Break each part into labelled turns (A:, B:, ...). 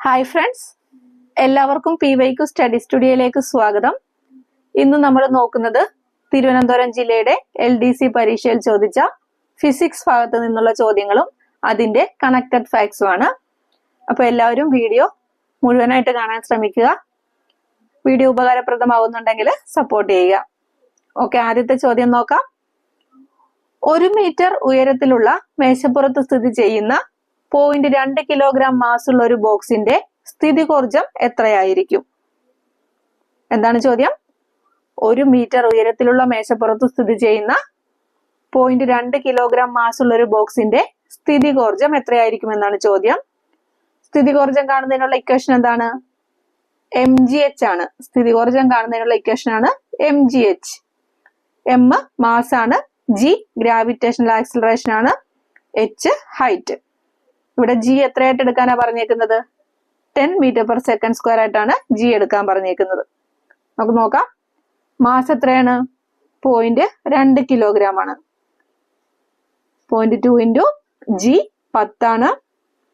A: Hi friends, എല്ലാവർക്കും PYQ study സ്റ്റുഡിയോയിലേക്ക് സ്വാഗതം. ഇന്ന് നമ്മൾ നോക്കുന്നത് തിരുവനന്തപുരം ജില്ലയുടെ LDC പരീക്ഷയിൽ ചോദിച്ച ഫിസിക്സ് ഭാഗത്ത് നിന്നുള്ള ചോദ്യങ്ങളും അതിന്റെ കണക്റ്റഡ് ഫാക്ട്സും ആണ്. അപ്പോൾ എല്ലാവരും വീഡിയോ മുഴുവനായിട്ട് കാണാൻ ശ്രമിക്കുക. വീഡിയോ ഉപകാരപ്രദമാവുന്നുണ്ടെങ്കിൽ സപ്പോർട്ട് ചെയ്യുക. ഓക്കെ, ആദ്യത്തെ ചോദ്യം നോക്കാം. 1 മീറ്റർ ഉയരത്തിലുള്ള മേശപ്പുറത്ത് സ്ഥിതി ചെയ്യുന്ന 0.2 കിലോഗ്രാം മാസുള്ള ഒരു ബോക്സിന്റെ സ്ഥിതികോർജം എത്രയായിരിക്കും? എന്താണ് ചോദ്യം? 1 മീറ്റർ ഉയരത്തിലുള്ള മേശപ്പുറത്ത് സ്ഥിതി ചെയ്യുന്ന 0.2 കിലോഗ്രാം മാസുള്ള ഒരു ബോക്സിന്റെ സ്ഥിതികോർജം എത്രയായിരിക്കും എന്നാണ് ചോദ്യം. സ്ഥിതികോർജം കാണുന്നതിനുള്ള ഇക്വേഷൻ എന്താണ്? mgh ആണ്. സ്ഥിതികോർജം കാണുന്നതിനുള്ള ഇക്വേഷൻ ആണ് mgh. m മാസ് ആണ്, g ഗ്രാവിറ്റേഷണൽ ആക്സിലറേഷൻ ആണ്, h ഹൈറ്റ്. ഇവിടെ g എത്രയായിട്ട് എടുക്കാനാ പറഞ്ഞേക്കുന്നത്? 10 മീറ്റർ പെർ സെക്കൻഡ് സ്ക്വയർ ആയിട്ടാണ് g എടുക്കാൻ പറഞ്ഞേക്കുന്നത്. നമുക്ക് നോക്കാം. മാസ് എത്രയാണ്? 0.2 കിലോഗ്രാം ആണ്. 0.2 ഇൻറ്റു g 10 ആണ്,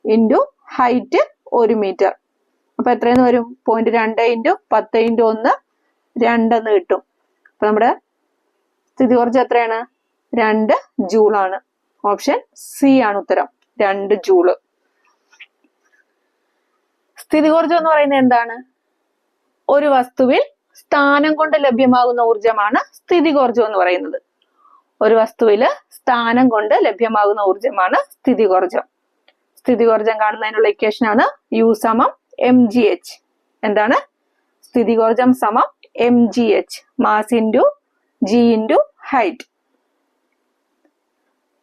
A: ഇൻറ്റു ഹൈറ്റ് 1 മീറ്റർ. അപ്പൊ എത്രയെന്ന് വരും? 0.2 ഇൻറ്റു 10 ഇൻറ്റു 1 2 എന്ന് കിട്ടും. അപ്പൊ നമ്മുടെ സ്ഥിതികോർജം എത്രയാണ്? 2 ജൂൾ ആണ്. ഓപ്ഷൻ സി ആണ് ഉത്തരം, 2 ജൂള്. സ്ഥിതികോർജം എന്ന് പറയുന്നത് എന്താണ്? ഒരു വസ്തുവിൽ സ്ഥാനം കൊണ്ട് ലഭ്യമാകുന്ന ഊർജമാണ് സ്ഥിതികോർജം എന്ന് പറയുന്നത്. ഒരു വസ്തുവില് സ്ഥാനം കൊണ്ട് ലഭ്യമാകുന്ന ഊർജമാണ് സ്ഥിതികോർജം. സ്ഥിതികോർജം കാണുന്നതിനുള്ള ഇക്വേഷൻ ആണ് U സമം mgh. എന്താണ്? സ്ഥിതികോർജം സമം mgh, mass into g into height.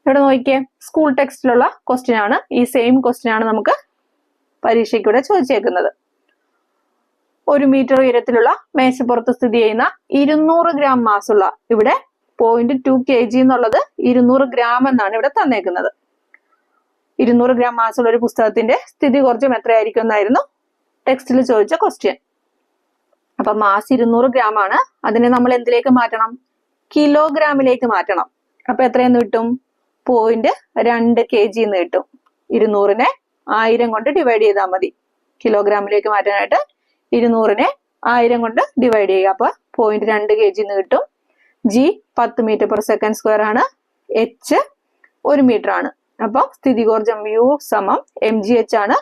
A: ഇവിടെ നോക്കിയേ, സ്കൂൾ ടെക്സ്റ്റിലുള്ള ക്വസ്റ്റ്യൻ ആണ്. ഈ സെയിം ക്വസ്റ്റ്യൻ ആണ് നമുക്ക് പരീക്ഷയ്ക്കൂടെ ചോദിച്ചേക്കുന്നത്. 1 മീറ്റർ ഉയരത്തിലുള്ള മേശപ്പുറത്ത് സ്ഥിതി ചെയ്യുന്ന 200 ഗ്രാം മാസുള്ള, ഇവിടെ 0.2 kg എന്നുള്ളത് 200 ഗ്രാം എന്നാണ് ഇവിടെ തന്നേക്കുന്നത്. 200 ഗ്രാം മാസുള്ള ഒരു പുസ്തകത്തിന്റെ സ്ഥിതികോർജം എത്രയായിരിക്കും എന്നായിരുന്നു ടെക്സ്റ്റിൽ ചോദിച്ച ക്വസ്റ്റ്യൻ. അപ്പൊ മാസ് 200 ഗ്രാം ആണ്. അതിനെ നമ്മൾ എന്തിലേക്ക് മാറ്റണം? കിലോഗ്രാമിലേക്ക് മാറ്റണം. അപ്പൊ എത്രയെന്ന് കിട്ടും? 0.2 kg എന്ന് കിട്ടും. 200നെ 1000 കൊണ്ട് ഡിവൈഡ് ചെയ്താൽ മതി. കിലോഗ്രാമിലേക്ക് മാറ്റാനായിട്ട് 200നെ 1000 കൊണ്ട് ഡിവൈഡ് ചെയ്യുക. അപ്പൊ 0.2 kg എന്ന് കിട്ടും. g 10 metre per second square ആണ്, h 1 മീറ്റർ ആണ്. അപ്പൊ സ്ഥിതികോർജം U സമം mgh ആണ്.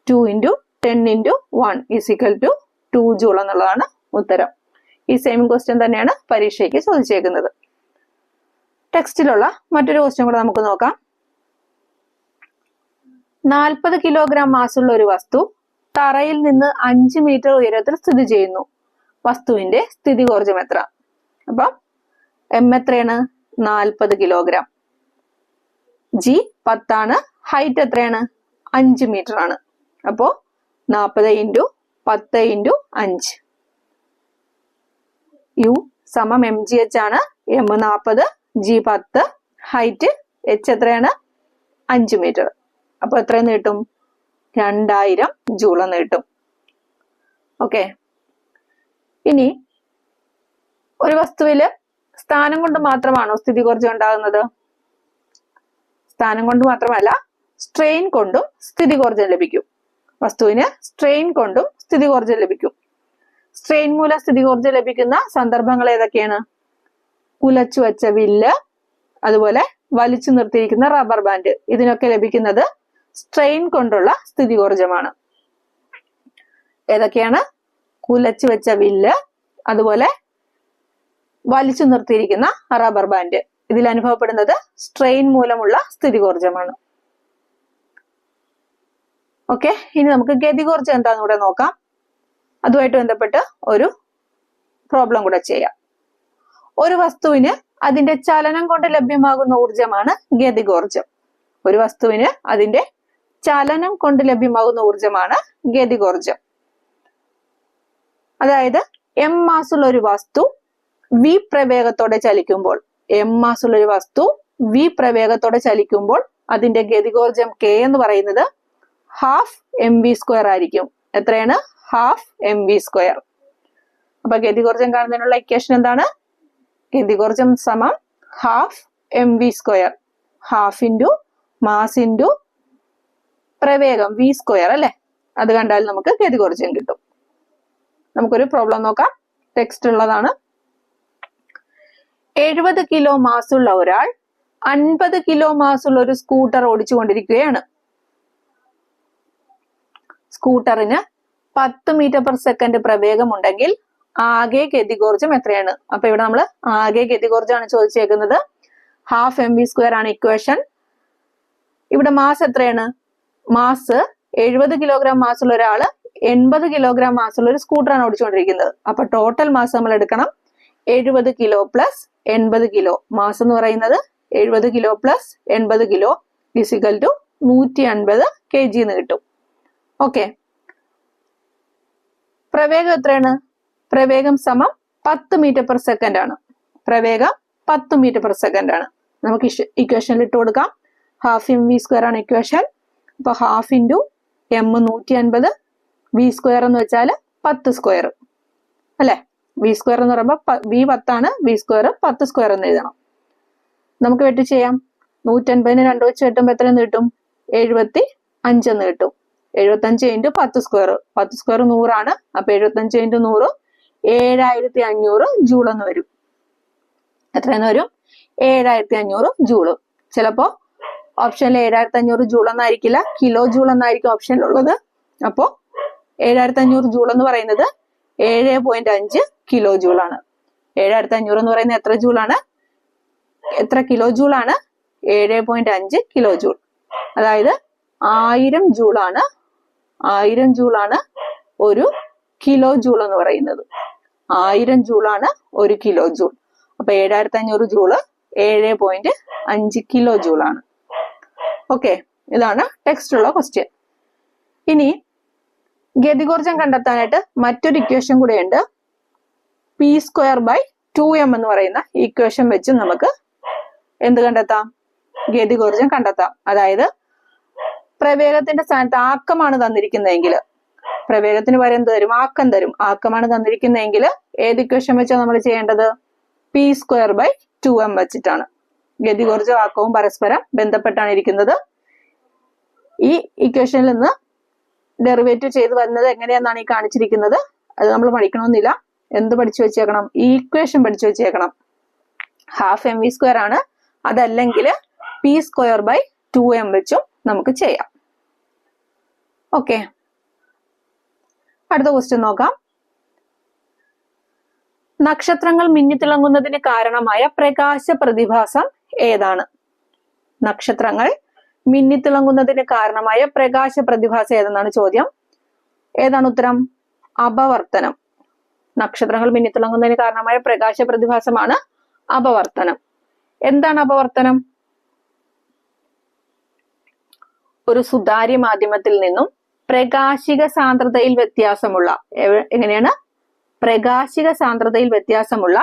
A: 2 into 10 into 1 is equal to 2 joule എന്നുള്ളതാണ് ഉത്തരം. ഈ സെയിം ക്വസ്റ്റ്യൻ തന്നെയാണ് പരീക്ഷയ്ക്ക് ചോദിച്ചേക്കുന്നത്. ടെക്സ്റ്റിലുള്ള മറ്റൊരു ക്വസ്റ്റ്യൻ കൂടെ നമുക്ക് നോക്കാം. 40 കിലോഗ്രാം മാസുള്ള ഒരു വസ്തു തറയിൽ നിന്ന് 5 മീറ്റർ ഉയരത്തിൽ സ്ഥിതി ചെയ്യുന്നു. വസ്തുവിന്റെ സ്ഥിതികോർജം എത്ര? അപ്പം m എത്രയാണ്? 40 കിലോഗ്രാം. g 10 ആണ്, ഹൈറ്റ് എത്രയാണ്? 5 മീറ്റർ ആണ്. അപ്പോ 40 ഇൻറ്റു 10 ഇൻറ്റു 5. U സമം mgh ആണ്. m 40, g 10, ഹൈറ്റ് h എത്രയാണ്? 5 മീറ്റർ. അപ്പൊ എത്രയെന്ന് കിട്ടും? 2000 ജൂൾ എന്ന് കിട്ടും. ഓക്കെ, ഇനി ഒരു വസ്തുവില് സ്ഥാനം കൊണ്ട് മാത്രമാണോ സ്ഥിതികോർജം ഉണ്ടാകുന്നത്? സ്ഥാനം കൊണ്ട് മാത്രമല്ല, സ്ട്രെയിൻ കൊണ്ടും സ്ഥിതികോർജം ലഭിക്കും. വസ്തുവിന് സ്ട്രെയിൻ കൊണ്ടും സ്ഥിതികോർജം ലഭിക്കും. സ്ട്രെയിൻ മൂലം സ്ഥിതികോർജം ലഭിക്കുന്ന സന്ദർഭങ്ങൾ ഏതൊക്കെയാണ്? കുലച്ചു വച്ച വില്ല്, അതുപോലെ വലിച്ചു നിർത്തിയിരിക്കുന്ന റബ്ബർ ബാൻഡ്. ഇതിനൊക്കെ ലഭിക്കുന്നത് സ്ട്രെയിൻ കൊണ്ടുള്ള സ്ഥിതികോർജമാണ്. ഏതൊക്കെയാണ്? കുലച്ചു വെച്ച വില്ല്, അതുപോലെ വലിച്ചു നിർത്തിയിരിക്കുന്ന റബ്ബർ ബാൻഡ്. ഇതിൽ അനുഭവപ്പെടുന്നത് സ്ട്രെയിൻ മൂലമുള്ള സ്ഥിതികോർജമാണ്. ഓക്കെ, ഇനി നമുക്ക് ഗതികോർജം എന്താന്ന് കൂടെ നോക്കാം. അതുമായിട്ട് ബന്ധപ്പെട്ട് ഒരു പ്രോബ്ലം കൂടെ ചെയ്യാം. ഒരു വസ്തുവിന് അതിന്റെ ചലനം കൊണ്ട് ലഭ്യമാകുന്ന ഊർജമാണ് ഗതികോർജം. ഒരു വസ്തുവിന് അതിന്റെ ചലനം കൊണ്ട് ലഭ്യമാകുന്ന ഊർജമാണ് ഗതികോർജം. അതായത് m മാസുള്ള ഒരു വസ്തു v പ്രവേഗത്തോടെ ചലിക്കുമ്പോൾ, m മാസുള്ള ഒരു വസ്തു v പ്രവേഗത്തോടെ ചലിക്കുമ്പോൾ അതിന്റെ ഗതികോർജം k എന്ന് പറയുന്നത് ½ mv² ആയിരിക്കും. എത്രയാണ്? ½ mv². അപ്പൊ ഗതികോർജം കാണുന്നതിനുള്ള ഇക്വേഷൻ എന്താണ്? ഗതികോർജം സമം ½ mv². Half into mass into പ്രവേഗം v² അല്ലെ? അത് കണ്ടാൽ നമുക്ക് ഗതികോർജ്ജം കിട്ടും. നമുക്കൊരു പ്രോബ്ലം നോക്കാം. ടെക്സ്റ്റ് ഉള്ളതാണ്. 70 കിലോ മാസുള്ള ഒരാൾ 50 കിലോ മാസുള്ള ഒരു സ്കൂട്ടർ ഓടിച്ചുകൊണ്ടിരിക്കുകയാണ്. സ്കൂട്ടറിന് 10 മീറ്റർ പെർ സെക്കൻഡ് പ്രവേഗമുണ്ടെങ്കിൽ ആകെ ഗതികോർജ്ജം എത്രയാണ്? അപ്പൊ ഇവിടെ നമ്മൾ ആകെ ഗതികോർജ്ജമാണ് ചോദിച്ചേക്കുന്നത്. ഹാഫ് mv² ആണ് ഇക്വേഷൻ. ഇവിടെ മാസ് എത്രയാണ്? മാസ് 70 കിലോഗ്രാം മാസുള്ള ഒരാള് 80 കിലോഗ്രാം മാസുള്ള ഒരു സ്കൂട്ടറാണ് ഓടിച്ചുകൊണ്ടിരിക്കുന്നത്. അപ്പൊ ടോട്ടൽ മാസ് നമ്മൾ എടുക്കണം 70 കിലോ പ്ലസ് 80 കിലോ. മാസ് എന്ന് പറയുന്നത് 70 kilo plus 80 kilo is equal to 150 kg എന്ന് കിട്ടും. ഓക്കെ, പ്രവേഗം എത്രയാണ്? പ്രവേഗം സമം 10 മീറ്റർ പെർ സെക്കൻഡ് ആണ്. പ്രവേഗം 10 മീറ്റർ പെർ സെക്കൻഡ് ആണ്. നമുക്ക് ഇക്വേഷനിൽ ഇട്ട് കൊടുക്കാം. ഹാഫ് mv² ആണ് ഇക്വേഷൻ. അപ്പൊ ഹാഫ് ഇൻറ്റു m 150, v² എന്ന് വെച്ചാൽ 10² അല്ലെ? v² എന്ന് പറയുമ്പോൾ v 10 ആണ്, v² 10² എന്ന് എഴുതണം. നമുക്ക് വെട്ടി ചെയ്യാം. 150 2 വെച്ച് വെട്ടുമ്പോൾ എത്ര എന്ന് കിട്ടും? 75 എന്ന് കിട്ടും. 75 × 10². 10² 100 ആണ്. അപ്പൊ 75 × 100 7500 ജൂൾ എന്ന് വരും. എത്രയെന്ന് വരും? 7500 ജൂള്. ചിലപ്പോ ഓപ്ഷനിൽ 7500 ജൂൾ എന്നായിരിക്കില്ല, കിലോ ജൂൾ എന്നായിരിക്കും ഓപ്ഷനിലുള്ളത്. അപ്പോ 7500 ജൂൾ എന്ന് പറയുന്നത് 7.5 കിലോ ജൂൾ ആണ്. 7500 എന്ന് പറയുന്നത് എത്ര ജൂൾ ആണ്? എത്ര കിലോ ജൂൾ ആണ്? 7.5 കിലോ ജൂൾ. അതായത് 1000 ജൂൾ ആണ്. 1000 ജൂൾ ആണ് ഒരു കിലോ ജൂൾ എന്ന് പറയുന്നത്. 1000 ജൂൾ ആണ് ഒരു കിലോ ജൂൾ. അപ്പൊ 7500 ജൂള് 7.5 കിലോ ജൂൾ ആണ്. ഓക്കെ, ഇതാണ് ടെക്സ്റ്റ് ഉള്ള ക്വസ്റ്റ്യൻ. ഇനി ഗതികോർജ്ജം കണ്ടെത്താനായിട്ട് മറ്റൊരു ഇക്വേഷൻ കൂടെ ഉണ്ട്. p²/2m എന്ന് പറയുന്ന ഇക്വേഷൻ വെച്ച് നമുക്ക് എന്ത് കണ്ടെത്താം? ഗതികോർജ്ജം കണ്ടെത്താം. അതായത് പ്രവേഗത്തിന്റെ സ്ഥാനത്ത് ആക്കമാണ് തന്നിരിക്കുന്നതെങ്കിൽ, പ്രവേഗത്തിന് പകരം എന്ത് തരും? ആക്കം തരും. ആക്കമാണ് തന്നിരിക്കുന്നതെങ്കിൽ ഏത് ഇക്വേഷൻ വെച്ചാണ് നമ്മൾ ചെയ്യേണ്ടത്? p²/2m വെച്ചിട്ടാണ്. ഗതികോർജ്ജം ആക്കവും പരസ്പരം ബന്ധപ്പെട്ടാണ് ഇരിക്കുന്നത്. ഈ ഇക്വേഷനിൽ നിന്ന് ഡെറിവേറ്റീവ് ചെയ്ത് വരുന്നത് എങ്ങനെയാണെന്നാണ് ഈ കാണിച്ചിരിക്കുന്നത്. അത് നമ്മൾ പഠിക്കണമെന്നില്ല. എന്ത് പഠിച്ചു വെച്ചേക്കണം? ഈ ഇക്വേഷൻ പഠിച്ചു വെച്ചേക്കണം. ഹാഫ് mv² ആണ്. അതല്ലെങ്കിൽ p²/2m വെച്ചും നമുക്ക് ചെയ്യാം. ഓക്കെ, അടുത്ത ക്വസ്റ്റ്യൻ നോക്കാം. നക്ഷത്രങ്ങൾ മിന്നിത്തിളങ്ങുന്നതിന് കാരണമായ പ്രകാശ പ്രതിഭാസം ഏതാണ്? നക്ഷത്രങ്ങൾ മിന്നിത്തിളങ്ങുന്നതിന് കാരണമായ പ്രകാശ പ്രതിഭാസം ഏതെന്നാണ് ചോദ്യം. ഏതാണ് ഉത്തരം? അപവർത്തനം. നക്ഷത്രങ്ങൾ മിന്നിത്തിളങ്ങുന്നതിന് കാരണമായ പ്രകാശ പ്രതിഭാസമാണ് അപവർത്തനം. എന്താണ് അപവർത്തനം? ഒരു സുതാര്യ മാധ്യമത്തിൽ നിന്നും പ്രകാശിക സാന്ദ്രതയിൽ വ്യത്യാസമുള്ള, എങ്ങനെയാണ്? പ്രകാശിക സാന്ദ്രതയിൽ വ്യത്യാസമുള്ള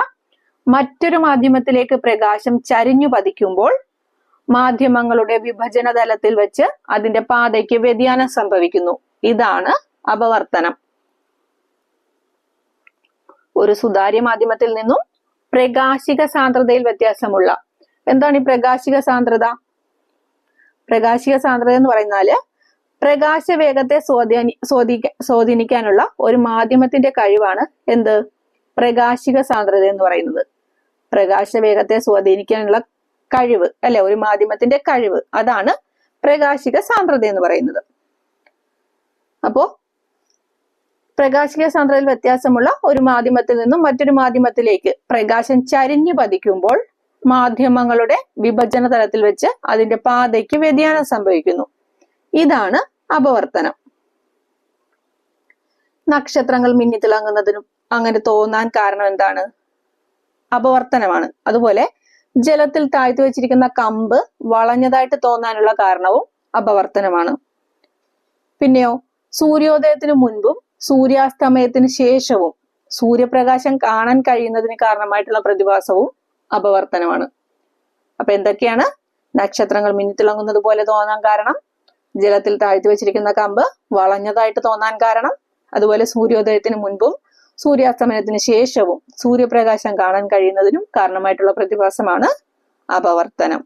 A: മറ്റൊരു മാധ്യമത്തിലേക്ക് പ്രകാശം ചരിഞ്ഞു പതിക്കുമ്പോൾ മാധ്യമങ്ങളുടെ വിഭജന തലത്തിൽ വെച്ച് അതിന്റെ പാതയ്ക്ക് വ്യതിയാനം സംഭവിക്കുന്നു. ഇതാണ് അപവർത്തനം. ഒരു സുതാര്യ മാധ്യമത്തിൽ നിന്നും പ്രകാശിക സാന്ദ്രതയിൽ വ്യത്യാസമുള്ള, എന്താണ് ഈ പ്രകാശിക സാന്ദ്രത? പ്രകാശിക സാന്ദ്രത എന്ന് പറയുന്നാല് പ്രകാശ വേഗത്തെ സ്വാധീനിക്കാനുള്ള ഒരു മാധ്യമത്തിന്റെ കഴിവാണ് എന്ത്? പ്രകാശിക സാന്ദ്രത എന്ന് പറയുന്നത്. പ്രകാശ വേഗത്തെ സ്വാധീനിക്കാനുള്ള കഴിവ് അല്ലെ, ഒരു മാധ്യമത്തിന്റെ കഴിവ്, അതാണ് പ്രകാശിക സാന്ദ്രത എന്ന് പറയുന്നത്. അപ്പോ പ്രകാശിക സാന്ദ്രതയിൽ വ്യത്യാസമുള്ള ഒരു മാധ്യമത്തിൽ നിന്നും മറ്റൊരു മാധ്യമത്തിലേക്ക് പ്രകാശം ചരിഞ്ഞു പതിക്കുമ്പോൾ മാധ്യമങ്ങളുടെ വിഭജന തലത്തിൽ വെച്ച് അതിന്റെ പാതയ്ക്ക് വ്യതിയാനം സംഭവിക്കുന്നു. ഇതാണ് അപവർത്തനം. നക്ഷത്രങ്ങൾ മിന്നിത്തിളങ്ങുന്നതിനും അങ്ങനെ തോന്നാൻ കാരണം എന്താണ്? അപവർത്തനമാണ്. അതുപോലെ ജലത്തിൽ താഴ്ത്തി വെച്ചിരിക്കുന്ന കമ്പ് വളഞ്ഞതായിട്ട് തോന്നാനുള്ള കാരണവും അപവർത്തനമാണ്. പിന്നെയോ സൂര്യോദയത്തിന് മുൻപും സൂര്യാസ്തമയത്തിന് ശേഷവും സൂര്യപ്രകാശം കാണാൻ കഴിയുന്നതിന് കാരണമായിട്ടുള്ള പ്രതിഭാസവും അപവർത്തനമാണ്. അപ്പൊ എന്തൊക്കെയാണ്? നക്ഷത്രങ്ങൾ മിന്നിത്തിളങ്ങുന്നത് പോലെ തോന്നാൻ കാരണം, ജലത്തിൽ താഴ്ത്തി വെച്ചിരിക്കുന്ന കമ്പ് വളഞ്ഞതായിട്ട് തോന്നാൻ കാരണം, അതുപോലെ സൂര്യോദയത്തിന് മുൻപും സൂര്യാസ്തമനത്തിന് ശേഷവും സൂര്യപ്രകാശം കാണാൻ കഴിയുന്നതിനും കാരണമായിട്ടുള്ള പ്രതിഭാസമാണ് അപവർത്തനം.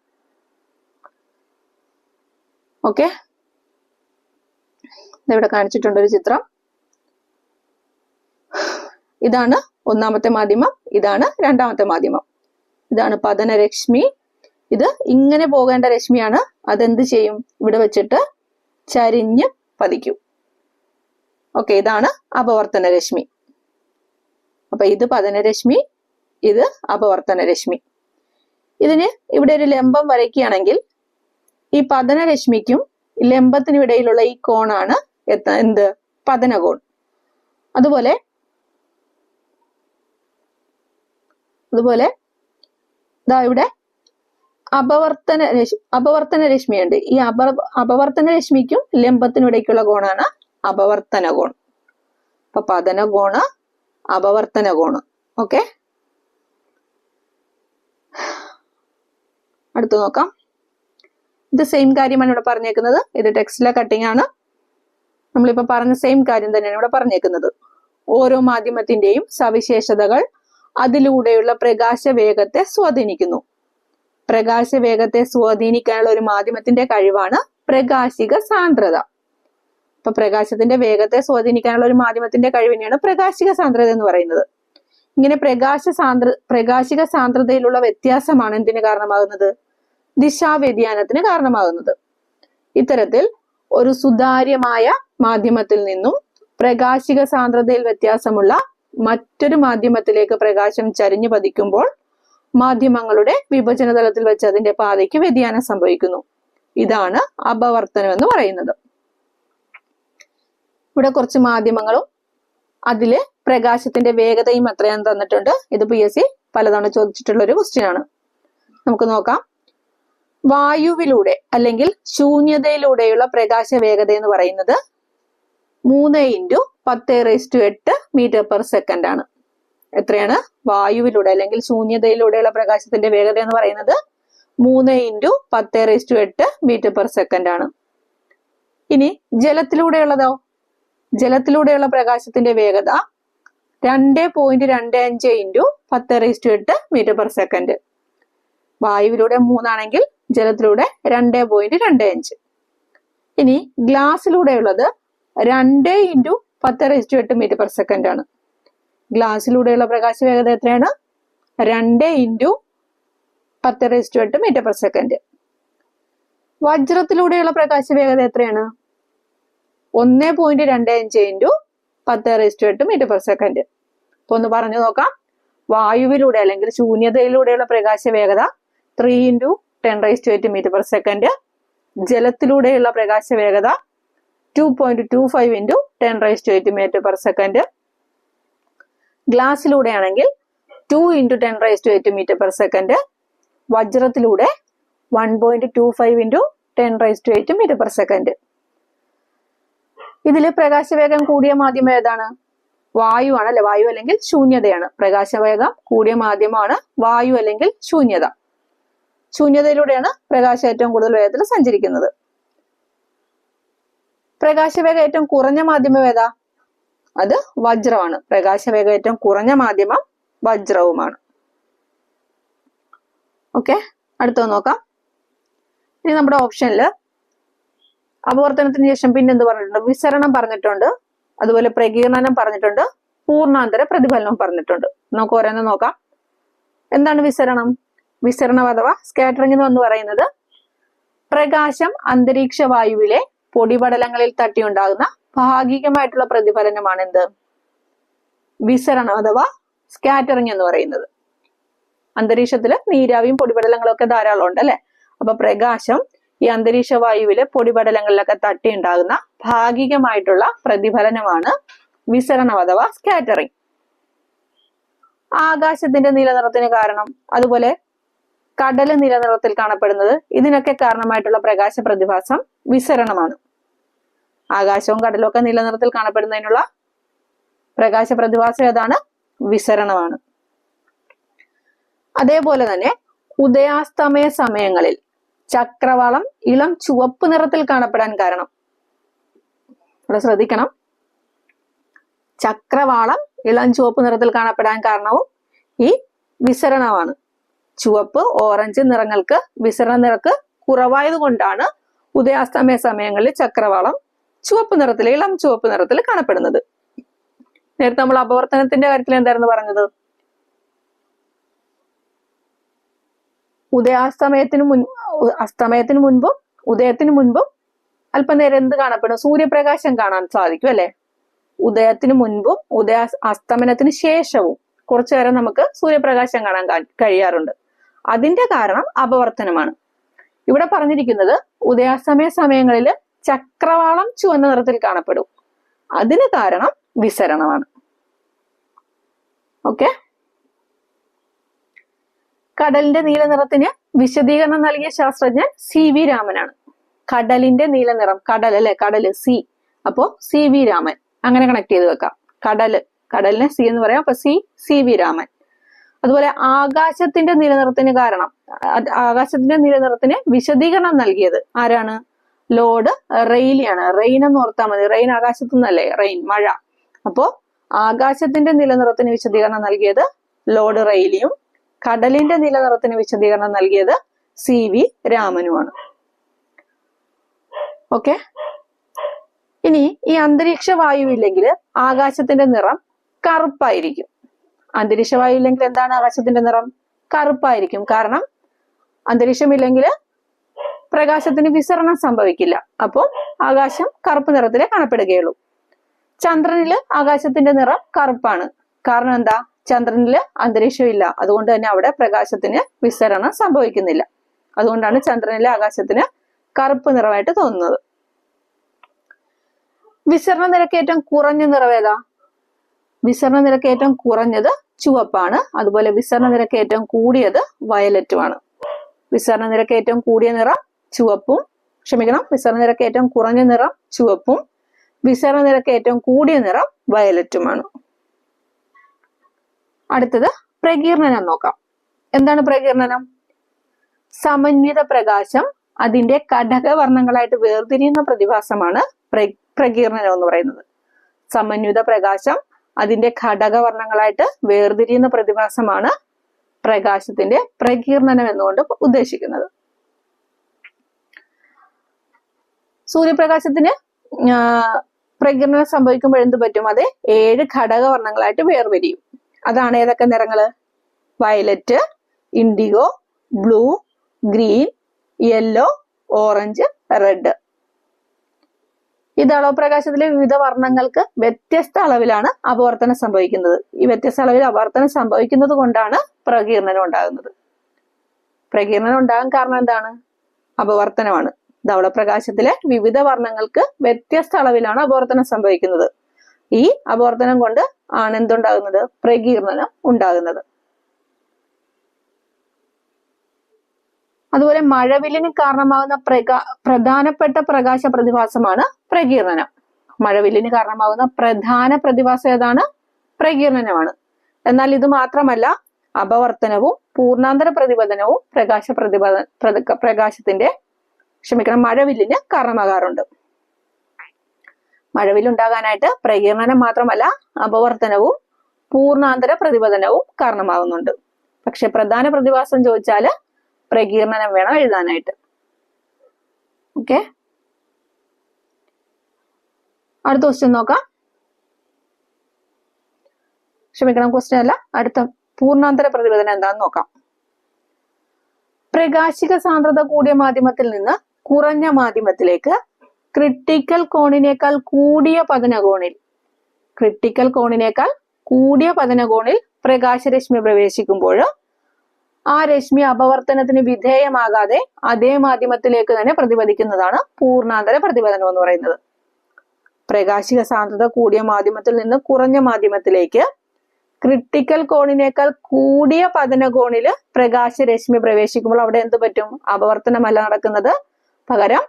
A: ഓക്കെ, ഇവിടെ കാണിച്ചിട്ടുണ്ട് ഒരു ചിത്രം. ഇതാണ് ഒന്നാമത്തെ മാധ്യമം, ഇതാണ് രണ്ടാമത്തെ മാധ്യമം. ഇതാണ് പതനരശ്മി. ഇത് ഇങ്ങനെ പോകേണ്ട രശ്മിയാണ്. അതെന്ത് ചെയ്യും? ഇവിടെ വെച്ചിട്ട് ചരിഞ്ഞ് പതിക്കും. ഓക്കെ, ഇതാണ് അപവർത്തന രശ്മി. അപ്പൊ ഇത് പതനരശ്മി, ഇത് അപവർത്തന രശ്മി. ഇതിന് ഇവിടെ ഒരു ലംബം വരയ്ക്കുകയാണെങ്കിൽ ഈ പതനരശ്മിക്കും ലംബത്തിനും ഇടയിലുള്ള ഈ കോണാണ് എന്ത്? പതനകോൺ. അതുപോലെ ദാ ഇവിടെ അപവർത്തന രശ്മിയുണ്ട്. ഈ അപവർത്തന രശ്മിക്കും ലംബത്തിനും ഇടയ്ക്കുള്ള കോണാണ് അപവർത്തന കോൺ. അപ്പൊ പതനകോണ്, അപവർത്തന കോണ്. ഓക്കെ, അടുത്ത് നോക്കാം. ഇത് സെയിം കാര്യമാണ് ഇവിടെ പറഞ്ഞേക്കുന്നത്. ഇത് ടെക്സ്റ്റിലെ കട്ടിംഗ് ആണ്. നമ്മളിപ്പോ പറഞ്ഞ സെയിം കാര്യം തന്നെയാണ് ഇവിടെ പറഞ്ഞേക്കുന്നത്. ഓരോ മാധ്യമത്തിന്റെയും സവിശേഷതകൾ അതിലൂടെയുള്ള പ്രകാശ വേഗത്തെ സ്വാധീനിക്കുന്നു. പ്രകാശ വേഗത്തെ സ്വാധീനിക്കാനുള്ള ഒരു മാധ്യമത്തിന്റെ കഴിവാണ് പ്രകാശിക സാന്ദ്രത. അപ്പൊ പ്രകാശത്തിന്റെ വേഗത്തെ സ്വാധീനിക്കാനുള്ള ഒരു മാധ്യമത്തിന്റെ കഴിവിനെയാണ് പ്രകാശിക സാന്ദ്രത എന്ന് പറയുന്നത്. ഇങ്ങനെ പ്രകാശിക സാന്ദ്രതയിലുള്ള വ്യത്യാസമാണ് എന്തിന് കാരണമാകുന്നത്? ദിശാവ്യതിയാനത്തിന് കാരണമാകുന്നത്. ഇത്തരത്തിൽ ഒരു സുതാര്യമായ മാധ്യമത്തിൽ നിന്നും പ്രകാശിക സാന്ദ്രതയിൽ വ്യത്യാസമുള്ള മറ്റൊരു മാധ്യമത്തിലേക്ക് പ്രകാശം ചരിഞ്ഞു പതിക്കുമ്പോൾ മാധ്യമങ്ങളുടെ വിഭജന തലത്തിൽ വെച്ച് അതിന്റെ പാതയ്ക്ക് വ്യതിയാനം സംഭവിക്കുന്നു. ഇതാണ് അപവർത്തനം എന്ന് പറയുന്നത്. ഇവിടെ കുറച്ച് മാധ്യമങ്ങളും അതില് പ്രകാശത്തിന്റെ വേഗതയും എത്രയാന്ന് തന്നിട്ടുണ്ട്. ഇത് PSC പലതവണ ചോദിച്ചിട്ടുള്ള ഒരു ക്വസ്റ്റ്യൻ ആണ്. നമുക്ക് നോക്കാം. വായുവിലൂടെ അല്ലെങ്കിൽ ശൂന്യതയിലൂടെയുള്ള പ്രകാശ വേഗത എന്ന് പറയുന്നത് 3×10⁸ മീറ്റർ/സെക്കൻഡ് ആണ്. എത്രയാണ്? വായുവിലൂടെ അല്ലെങ്കിൽ ശൂന്യതയിലൂടെയുള്ള പ്രകാശത്തിന്റെ വേഗത എന്ന് പറയുന്നത് 3×10⁸ മീറ്റർ/സെക്കൻഡ് ആണ്. ഇനി ജലത്തിലൂടെയുള്ളതോ? ജലത്തിലൂടെയുള്ള പ്രകാശത്തിന്റെ വേഗത 2.25 × 10⁸ മീറ്റർ/സെക്കൻഡ്. വായുവിലൂടെ 3 ആണെങ്കിൽ ജലത്തിലൂടെ 2.25. ഇനി ഗ്ലാസിലൂടെയുള്ളത് 2 × 10⁸ മീറ്റർ/സെക്കൻഡ് ആണ്. ഗ്ലാസിലൂടെയുള്ള പ്രകാശ വേഗത എത്രയാണ്? 2 × 10⁸ മീറ്റർ/സെക്കൻഡ്. വജ്രത്തിലൂടെയുള്ള പ്രകാശ വേഗത എത്രയാണ്? 1.25 × 10⁸ മീറ്റർ/സെക്കൻഡ്. അപ്പൊ ഒന്ന് പറഞ്ഞു നോക്കാം. വായുവിലൂടെ അല്ലെങ്കിൽ ശൂന്യതയിലൂടെയുള്ള പ്രകാശ വേഗത 3 × 10⁸ മീറ്റർ/സെക്കൻഡ്. ജലത്തിലൂടെയുള്ള പ്രകാശ വേഗത 2.25 × 10⁸ മീറ്റർ/സെക്കൻഡ്. ഗ്ലാസിലൂടെ ആണെങ്കിൽ 2 × 10⁸ മീറ്റർ/സെക്കൻഡ്. വജ്രത്തിലൂടെ 1.25 × 10⁸ മീറ്റർ/സെക്കൻഡ്. ഇതില് പ്രകാശവേഗം കൂടിയ മാധ്യമം ഏതാണ്? വായു ആണ് അല്ലെ? വായു അല്ലെങ്കിൽ ശൂന്യതയാണ്. പ്രകാശവേഗം കൂടിയ മാധ്യമമാണ് വായു അല്ലെങ്കിൽ ശൂന്യത. ശൂന്യതയിലൂടെയാണ് പ്രകാശം ഏറ്റവും കൂടുതൽ വേഗത്തിൽ സഞ്ചരിക്കുന്നത്. പ്രകാശവേഗം ഏറ്റവും കുറഞ്ഞ മാധ്യമം ഏതാ? അത് വജ്രമാണ്. പ്രകാശവേഗം ഏറ്റവും കുറഞ്ഞ മാധ്യമം വജ്രവുമാണ്. ഓക്കെ, അടുത്ത നോക്കാം. ഇനി നമ്മുടെ ഓപ്ഷനിൽ അപവർത്തനത്തിന് ശേഷം പിന്നെന്ത് പറഞ്ഞിട്ടുണ്ട്? വിസരണം പറഞ്ഞിട്ടുണ്ട്, അതുപോലെ പ്രകീർണനം പറഞ്ഞിട്ടുണ്ട്, പൂർണ്ണാന്തര പ്രതിഫലനം പറഞ്ഞിട്ടുണ്ട്. നമുക്ക് ഓരോന്ന് നോക്കാം. എന്താണ് വിസരണം? വിസരണം അഥവാ സ്കാറ്ററിംഗ് എന്ന് പറയുന്നത് പ്രകാശം അന്തരീക്ഷ വായുവിലെ പൊടിപടലങ്ങളിൽ തട്ടിയുണ്ടാകുന്ന ഭാഗികമായിട്ടുള്ള പ്രതിഫലനമാണ് എന്ത്? വിസരണം അഥവാ സ്കാറ്ററിംഗ് എന്ന് പറയുന്നത്. അന്തരീക്ഷത്തില് നീരാവിയും പൊടിപടലങ്ങളും ഒക്കെ ധാരാളം ഉണ്ട് അല്ലെ? അപ്പൊ പ്രകാശം ഈ അന്തരീക്ഷ വായുവിലെ പൊടിപടലങ്ങളിലൊക്കെ തട്ടിയുണ്ടാകുന്ന ഭാഗികമായിട്ടുള്ള പ്രതിഫലനമാണ് വിസരണം അഥവാ സ്കാറ്ററിംഗ്. ആകാശത്തിന്റെ നീലനിറത്തിന് കാരണം, അതുപോലെ കടല് നീലനിറത്തിൽ കാണപ്പെടുന്നത്, ഇതിനൊക്കെ കാരണമായിട്ടുള്ള പ്രകാശ പ്രതിഭാസം വിസരണമാണ്. ആകാശവും കടലും ഒക്കെ നീലനിറത്തിൽ കാണപ്പെടുന്നതിനുള്ള പ്രകാശ പ്രതിഭാസം ഏതാണ്? വിസരണമാണ്. അതേപോലെ തന്നെ ഉദയാസ്തമയ സമയങ്ങളിൽ ചക്രവാളം ഇളം ചുവപ്പ് നിറത്തിൽ കാണപ്പെടാൻ കാരണം, ഇവിടെ ശ്രദ്ധിക്കണം, ചക്രവാളം ഇളം ചുവപ്പ് നിറത്തിൽ കാണപ്പെടാൻ കാരണവും ഈ വിസരണമാണ്. ചുവപ്പ്, ഓറഞ്ച് നിറങ്ങൾക്ക് വിസരണ നിരക്ക് കുറവായത് കൊണ്ടാണ് ഉദയാസ്തമയ സമയങ്ങളിൽ ചക്രവാളം ചുവപ്പ് നിറത്തിൽ, ഇളം ചുവപ്പ് നിറത്തിൽ കാണപ്പെടുന്നത്. നേരത്തെ നമ്മൾ അപവർത്തനത്തിന്റെ കാര്യത്തിൽ എന്തായിരുന്നു പറഞ്ഞത്? അസ്തമയത്തിന് മുൻപും ഉദയത്തിന് മുൻപും അല്പനേരം എന്ത് കാണപ്പെടും? സൂര്യപ്രകാശം കാണാൻ സാധിക്കും അല്ലെ? ഉദയത്തിന് മുൻപും അസ്തമനത്തിന് ശേഷവും കുറച്ചു നേരം നമുക്ക് സൂര്യപ്രകാശം കാണാൻ കഴിയാറുണ്ട്. അതിന്റെ കാരണം അപവർത്തനമാണ്. ഇവിടെ പറഞ്ഞിരിക്കുന്നത് ഉദയാസ്തമയ സമയങ്ങളിൽ ചക്രവാളം ചുവന്ന നിറത്തിൽ കാണപ്പെടും. അതിന് കാരണം വിസരണമാണ്. ഓക്കെ. കടലിന്റെ നീല നിറത്തിന് വിശദീകരണം നൽകിയ ശാസ്ത്രജ്ഞൻ CV രാമനാണ്. കടലിന്റെ നീല നിറം, കടൽ അല്ലെ, കടല് സി, അപ്പോ CV രാമൻ, അങ്ങനെ കണക്ട് ചെയ്ത് വെക്കാം. കടലിനെ സി എന്ന് പറയാം, അപ്പൊ CV രാമൻ. അതുപോലെ ആകാശത്തിന്റെ നീലനിറത്തിന് കാരണം, ആകാശത്തിന്റെ നീലനിറത്തിന് വിശദീകരണം നൽകിയത് ആരാണ്? ലോർഡ് റെയ്ലിയാണ്. റെയിൻ എന്ന് ഓർത്താൽ മതി. റെയിൻ ആകാശത്തു നിന്നല്ലേ, റെയിൻ മഴ. അപ്പോ ആകാശത്തിന്റെ നീലനിറത്തിന് വിശദീകരണം നൽകിയത് ലോർഡ് റെയ്ലിയും കടലിന്റെ നീലനിറത്തിന് വിശദീകരണം നൽകിയത് CV രാമനുമാണ്. ഓക്കെ. ഇനി ഈ അന്തരീക്ഷ വായു ഇല്ലെങ്കിൽ ആകാശത്തിന്റെ നിറം കറുപ്പായിരിക്കും. അന്തരീക്ഷ വായു ഇല്ലെങ്കിൽ എന്താണ് ആകാശത്തിന്റെ നിറം? കറുപ്പായിരിക്കും. കാരണം അന്തരീക്ഷമില്ലെങ്കിൽ പ്രകാശത്തിന് വിസരണം സംഭവിക്കില്ല. അപ്പോൾ ആകാശം കറുപ്പ് നിറത്തിലേ കാണപ്പെടുകയുള്ളൂ. ചന്ദ്രനില് ആകാശത്തിന്റെ നിറം കറുപ്പാണ്. കാരണം എന്താ? ചന്ദ്രനില് അന്തരീക്ഷം ഇല്ല. അതുകൊണ്ട് തന്നെ അവിടെ പ്രകാശത്തിന് വിസരണം സംഭവിക്കുന്നില്ല. അതുകൊണ്ടാണ് ചന്ദ്രനിലെ ആകാശത്തിന് കറുപ്പ് നിറമായിട്ട് തോന്നുന്നത്. വിസരണ നിരക്ക് ഏറ്റവും കുറഞ്ഞ നിറം ഏതാ? വിസരണ നിരക്ക് ഏറ്റവും കുറഞ്ഞത് ചുവപ്പാണ്. അതുപോലെ വിസരണ നിരക്ക് ഏറ്റവും കൂടിയത് വയലറ്റുമാണ്. വിസരണ നിരക്ക് ഏറ്റവും കൂടിയ നിറം ചുവപ്പും, വിസരണ നിരക്ക് ഏറ്റവും കുറഞ്ഞ നിറം ചുവപ്പും, വിസരണ നിരക്ക് ഏറ്റവും കൂടിയ നിറം വയലറ്റുമാണ്. അടുത്തത് പ്രകീർണനം നോക്കാം. എന്താണ് പ്രകീർണനം? സമന്വിത പ്രകാശം അതിന്റെ ഘടകവർണ്ണങ്ങളായിട്ട് വേർതിരിയുന്ന പ്രതിഭാസമാണ് പ്രകീർണനം എന്ന് പറയുന്നത്. സമന്വിത പ്രകാശം അതിന്റെ ഘടകവർണ്ണങ്ങളായിട്ട് വേർതിരിയുന്ന പ്രതിഭാസമാണ് പ്രകാശത്തിന്റെ പ്രകീർണനം എന്നുകൊണ്ട് ഉദ്ദേശിക്കുന്നത്. സൂര്യപ്രകാശത്തിന് പ്രകീർണനം സംഭവിക്കുമ്പോൾ എന്ത് പറ്റും? അത് 7 ഘടകവർണ്ണങ്ങളായിട്ട് വേർതിരിയും. അതാണ് ഏതൊക്കെ നിറങ്ങള്? Violet, indigo, blue, green, yellow, orange, red. ഈ ദളവപ്രകാശത്തിലെ വിവിധ വർണ്ണങ്ങൾക്ക് വ്യത്യസ്ത അളവിലാണ് അപവർത്തനം സംഭവിക്കുന്നത്. ഈ വ്യത്യസ്ത അളവിൽ അപവർത്തനം സംഭവിക്കുന്നത് കൊണ്ടാണ് പ്രകീർണനം ഉണ്ടാകുന്നത്. പ്രകീർണനം ഉണ്ടാകാൻ കാരണം എന്താണ്? അപവർത്തനമാണ്. ധവളപ്രകാശത്തിലെ വിവിധ വർണ്ണങ്ങൾക്ക് വ്യത്യസ്ത അളവിലാണ് അപവർത്തനം സംഭവിക്കുന്നത്. ഈ അപവർത്തനം കൊണ്ട് ആണ് എന്തുണ്ടാകുന്നത്? പ്രകീർണനം ഉണ്ടാകുന്നത്. അതുപോലെ മഴവില്ലിന് കാരണമാകുന്ന പ്രധാനപ്പെട്ട പ്രകാശ പ്രതിഭാസമാണ് പ്രകീർണനം. മഴവില്ലിന് കാരണമാകുന്ന പ്രധാന പ്രതിഭാസം ഏതാണ്? പ്രകീർണനമാണ്. എന്നാൽ ഇത് മാത്രമല്ല, അപവർത്തനവും പൂർണ്ണാന്തര പ്രതിപതനവും മഴവില്ലിന് കാരണമാകാറുണ്ട്. മഴവില്ലുണ്ടാകാനായിട്ട് പ്രകീർണനം മാത്രമല്ല, അപവർത്തനവും പൂർണ്ണാന്തര പ്രതിപതനവും കാരണമാകുന്നുണ്ട്. പക്ഷെ പ്രധാന പ്രതിഭാസം ചോദിച്ചാല് പ്രകീർണനം വേണം എഴുതാനായിട്ട്. ഓക്കെ. അടുത്ത ക്വസ്റ്റ്യൻ നോക്കാം. ക്വസ്റ്റ്യൻ അല്ല, അടുത്ത പൂർണ്ണാന്തര പ്രതിപതനം എന്താന്ന് നോക്കാം. പ്രകാശിക സാന്ദ്രത കൂടിയ മാധ്യമത്തിൽ നിന്ന് കുറഞ്ഞ മാധ്യമത്തിലേക്ക് ക്രിട്ടിക്കൽ കോണിനേക്കാൾ കൂടിയ പതനകോണിൽ പ്രകാശരശ്മി പ്രവേശിക്കുമ്പോൾ ആ രശ്മി അപവർത്തനത്തിന് വിധേയമാകാതെ അതേ മാധ്യമത്തിലേക്ക് തന്നെ പ്രതിപദിക്കുന്നതാണ് പൂർണ്ണാന്തര പ്രതിപതനം എന്ന് പറയുന്നത്. പ്രകാശിക സാന്ദ്രത കൂടിയ മാധ്യമത്തിൽ നിന്ന് കുറഞ്ഞ മാധ്യമത്തിലേക്ക് ക്രിട്ടിക്കൽ കോണിനേക്കാൾ കൂടിയ പതനകോണില് പ്രകാശരശ്മി പ്രവേശിക്കുമ്പോൾ അവിടെ എന്ത് പറ്റും? അപവർത്തനമല്ല നടക്കുന്നത്, പകരം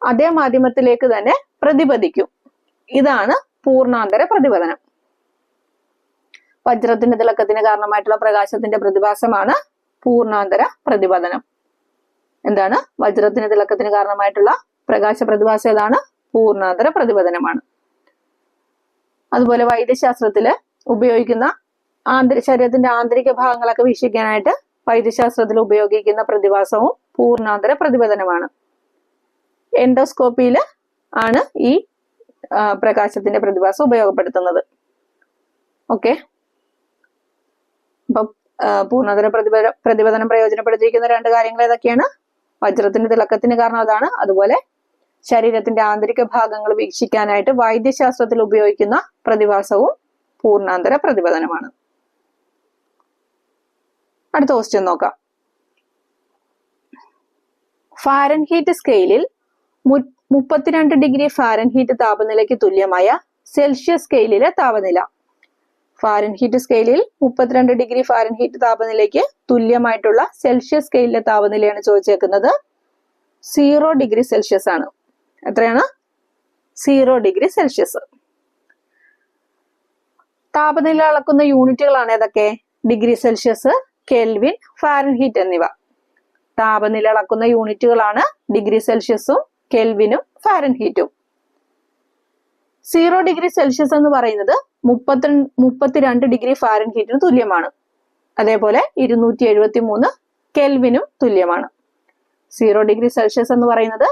A: അതേ മാധ്യമത്തിലേക്ക് തന്നെ പ്രതിപദിക്കും. ഇതാണ് പൂർണ്ണാന്തര പ്രതിപതനം. വജ്രത്തിന്റെ തിളക്കത്തിന് കാരണമായിട്ടുള്ള പ്രകാശത്തിന്റെ പ്രതിഭാസമാണ് പൂർണ്ണാന്തര പ്രതിപതനം. എന്താണ്? വജ്രത്തിന്റെ തിളക്കത്തിന് കാരണമായിട്ടുള്ള പ്രകാശ പ്രതിഭാസം ഏതാണ്? പൂർണ്ണാന്തര പ്രതിപതനമാണ്. അതുപോലെ വൈദ്യശാസ്ത്രത്തില് ഉപയോഗിക്കുന്ന ശരീരത്തിന്റെ ആന്തരിക ഭാഗങ്ങളൊക്കെ വീക്ഷിക്കാനായിട്ട് വൈദ്യശാസ്ത്രത്തിൽ ഉപയോഗിക്കുന്ന പ്രതിഭാസവും പൂർണ്ണാന്തര പ്രതിപതനമാണ്. എൻഡോസ്കോപ്പിയില് ആണ് ഈ പ്രകാശത്തിന്റെ പ്രതിഭാസം ഉപയോഗപ്പെടുത്തുന്നത്. ഓക്കെ, അപ്പൊ പൂർണ്ണതര പ്രതിപതനം പ്രയോജനപ്പെടുത്തിയിരിക്കുന്ന രണ്ട് കാര്യങ്ങൾ ഏതൊക്കെയാണ്? വജ്രത്തിന്റെ തിളക്കത്തിന് കാരണം അതാണ്. അതുപോലെ ശരീരത്തിന്റെ ആന്തരിക ഭാഗങ്ങൾ വീക്ഷിക്കാനായിട്ട് വൈദ്യശാസ്ത്രത്തിൽ ഉപയോഗിക്കുന്ന പ്രതിഭാസവും പൂർണ്ണാന്തര പ്രതിപതനമാണ്. അടുത്ത ക്വസ്റ്റ്യൻ നോക്കാം. ഫാരൻഹീറ്റ് സ്കെയിലിൽ 32 ഡിഗ്രി ഫാരൻഹീറ്റ് താപനിലയ്ക്ക് തുല്യമായ സെൽഷ്യസ് സ്കെയിലിലെ താപനില. ഫാരൻഹീറ്റ് സ്കെയിലിൽ 32 ഡിഗ്രി ഫാരൻഹീറ്റ് താപനിലയ്ക്ക് തുല്യമായിട്ടുള്ള സെൽഷ്യസ് സ്കെയിലിലെ താപനിലയാണ് ചോദിച്ചേക്കുന്നത്. 0 ഡിഗ്രി സെൽഷ്യസ് ആണ്. എത്രയാണ്? 0 ഡിഗ്രി സെൽഷ്യസ്. താപനില അളക്കുന്ന യൂണിറ്റുകളാണ് ഏതൊക്കെ? ഡിഗ്രി സെൽഷ്യസ്, കെൽവിൻ, ഫാരൻഹീറ്റ് എന്നിവ. താപനില അളക്കുന്ന യൂണിറ്റുകളാണ് ഡിഗ്രി സെൽഷ്യസും കെൽവിനും ഫാരൻഹീറ്റും. 0 ഡിഗ്രി സെൽഷ്യസ് എന്ന് പറയുന്നത് 32 ഡിഗ്രി ഫാരൻഹീറ്റിന് തുല്യമാണ്. അതേപോലെ 273 കെൽവിനും തുല്യമാണ്. 0 ഡിഗ്രി സെൽഷ്യസ് എന്ന് പറയുന്നത്